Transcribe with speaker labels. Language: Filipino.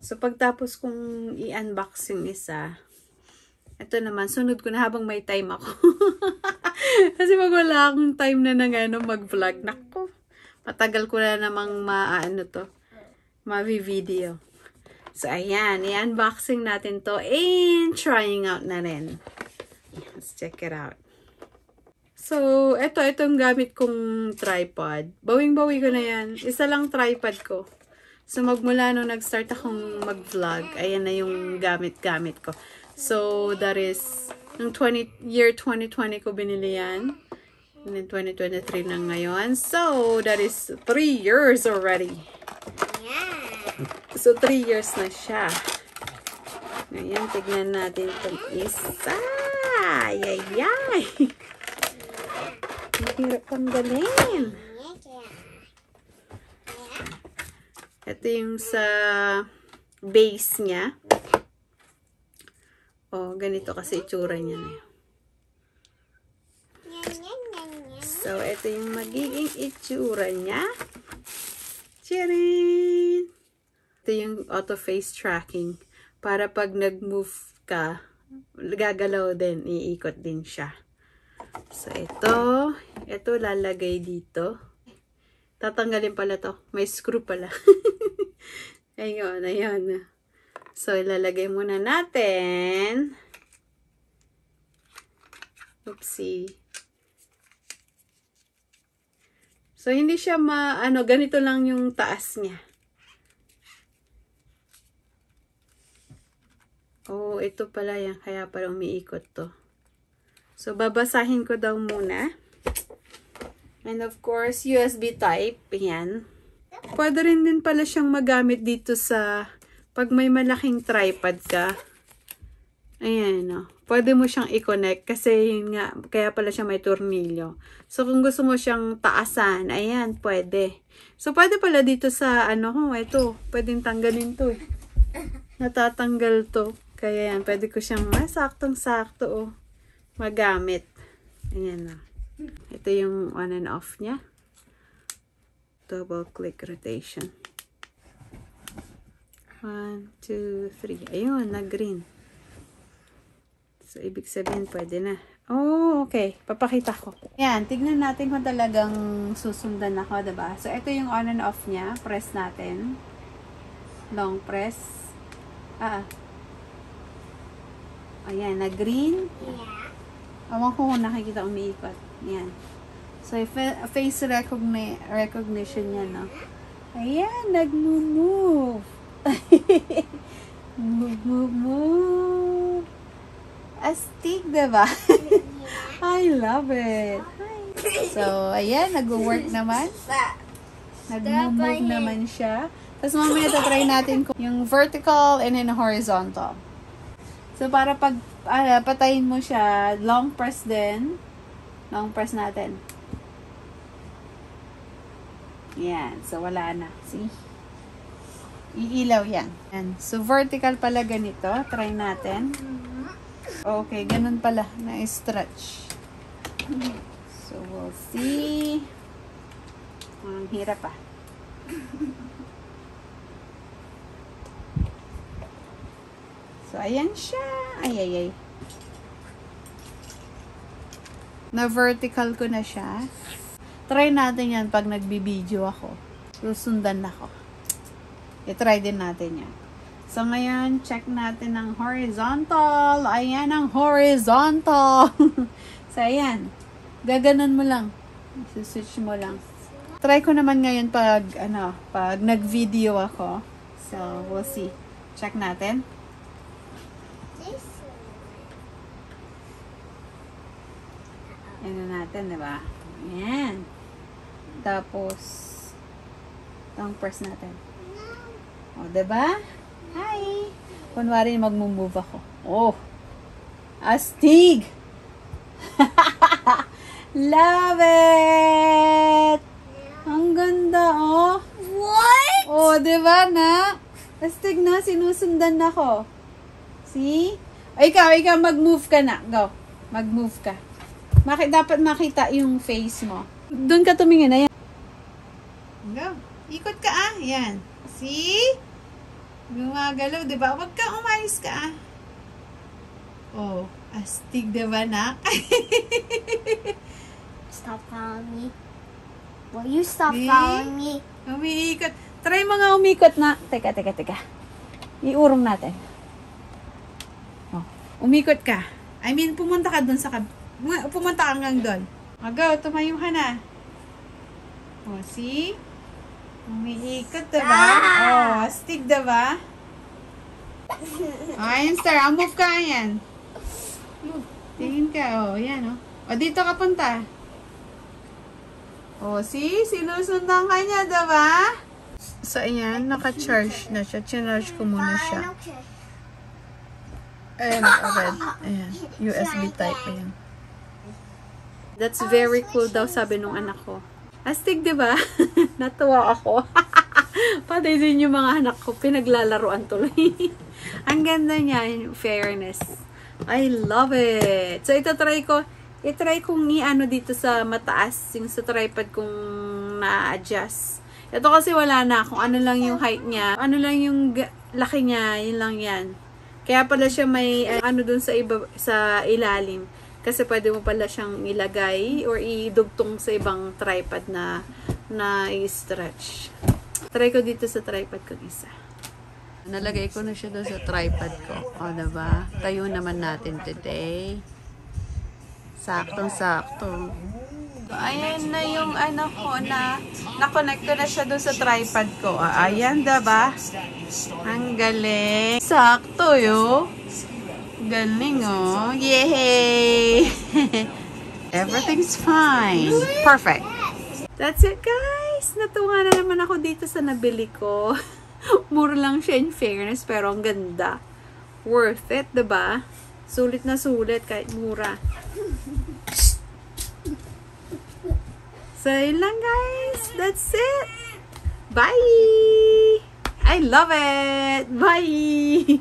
Speaker 1: So, pagtapos kong i-unbox yung isa, ito naman, sunod ko na habang may time ako. Kasi pag wala akong time na mag-vlog, naku, matagal ko na namang ma-video. So, ayan, i-unboxing natin to and trying out na rin. Let's check it out. So, itong gamit kong tripod. Bawing-bawi ko na yan. Isa lang tripod ko. So, magmula nung nag-start akong mag-vlog, ayan na yung gamit-gamit ko. So, that is, ng year 2020 ko binili yan. And then 2023 na ngayon. So, that is 3 years already. Yeah. So, 3 years na siya. Ngayon, tignan natin itong isa. Ayayay! Ang hirap tanggalin. Ito yung sa base niya. Oh, ganito kasi itsura niya na. So, ito yung magiging itsura niya. Tcharin! Ito yung auto face tracking. Para pag nag-move ka, gagalaw din, iikot din siya. So, ito lalagay dito. Tatanggalin pala to. May screw pala. Ayun, ayun. So, ilalagay muna natin. Oopsie. So, hindi siya ganito lang yung taas niya. Oh, ito pala yan. Kaya pala umiikot to. So, babasahin ko daw muna. And of course, USB type. Yan. Pwede rin din pala siyang magamit dito sa pag may malaking tripod ka. Ayan, no. Pwede mo siyang i-connect kasi yun nga, kaya pala siya may tornilyo. So, kung gusto mo siyang taasan, ayan, pwede. So, pwede pala dito sa, ito, pwedeng tanggalin to eh. Natatanggal to. Kaya yan, pwede ko siyang saktong-sakto, oh, magamit. Ayan, no. Ito yung on and off niya. Double click rotation. 1, 2, 3. Ayun, nag-green. So, ibig sabihin, pwede na. Oh, okay. Papakita ko. Yan, tignan natin kung talagang susundan ako, diba? So, ito yung on and off niya. Press natin. Long press. Ayan, nag-green. Yeah. Awan ko kung nakikita umiikot. Yan. So, face recognition niya, no? Ayan, nag-move. Move. Astig, diba? I love it. So, ayan, nag-work naman. Nag-move naman siya. Tapos, mamaya try natin yung vertical and then horizontal. So, para pag patayin mo siya, long press din. Long press natin. Yan. So, wala na. See? Iilaw yan. Yan. So, vertical pala ganito. Try natin. Okay. Ganun pala. Na-stretch. So, we'll see. Ang hirap ah. So, ayan siya. Ay. Na-vertical ko na siya. Try natin yan pag nagbibideo ako. Susundan ako. I-try din natin yan. So, ngayon, check natin ang horizontal. Ayan ang horizontal. So, ayan. Gaganon mo lang. Switch mo lang. Try ko naman ngayon pag nag-video ako. So, we'll see. Check natin. Ayan natin, diba? Ayan. Tapos, long press natin. O, diba? Hi! Kunwari, mag-move ako. Oh! Astig! Love it! Ang ganda, oh! What? Oh, diba na? Astig na, sinusundan ako. See? O, ikaw, mag-move ka na. Go. Mag-move ka. Dapat makita yung face mo. Doon ka tumingin. Ayan. Go. Ikot ka ah. Yan. See? Gumagalaw, di ba? Huwag ka, umayos ka, ah. Oh, astig, di ba, nak?
Speaker 2: Stop following me. Will you stop following me?
Speaker 1: Umiikot. Try mga umikot na. Teka. Iurong natin. Oh, umikot ka. I mean, pumunta ka dun sa pumunta ka hanggang dun. Go, tumayo ka na. Oh, see? Umiikot, diba? Oh, astig, diba? Oh, ayan, sir. I'll move ka, ayan. Tingin ka, oh, yan, oh. O, dito ka punta. O, see? Sinusundan ka niya, diba? So, ayan, naka-charge na siya. Chinarge ko muna siya. Ayan, naka-red. Ayan, USB type, ayan. That's very cool daw, sabi nung anak ko. Astig, diba? Natuwa ako. Pati din yung mga anak ko, pinaglalaruan tuloy. Ang ganda niya, in fairness. I love it. So, itry kong i-ano dito sa mataas, yung sa tripod kong na-adjust. Ito kasi wala na, kung ano lang yung height niya, ano lang yung laki niya, yun lang yan. Kaya pala siya may ano dun sa ilalim. Kasi pwede mo pala siyang ilagay or idugtong sa ibang tripod na i-stretch. Try ko dito sa tripod kong isa. Nalagay ko na siya doon sa tripod ko. O, diba? Tayo naman natin today. Saktong-sakto. Ayan na yung ano ko na-connect ko na siya doon sa tripod ko. Ayan, diba? Ang galing. Sakto, yo. Galing, oh. Yay! Everything's fine. Perfect. That's it, guys. Natuwa na naman ako dito sa nabili ko. Mura lang siya in fairness, pero ang ganda. Worth it, diba? Sulit na sulit kahit mura. So, yun lang, guys. That's it. Bye! I love it! Bye!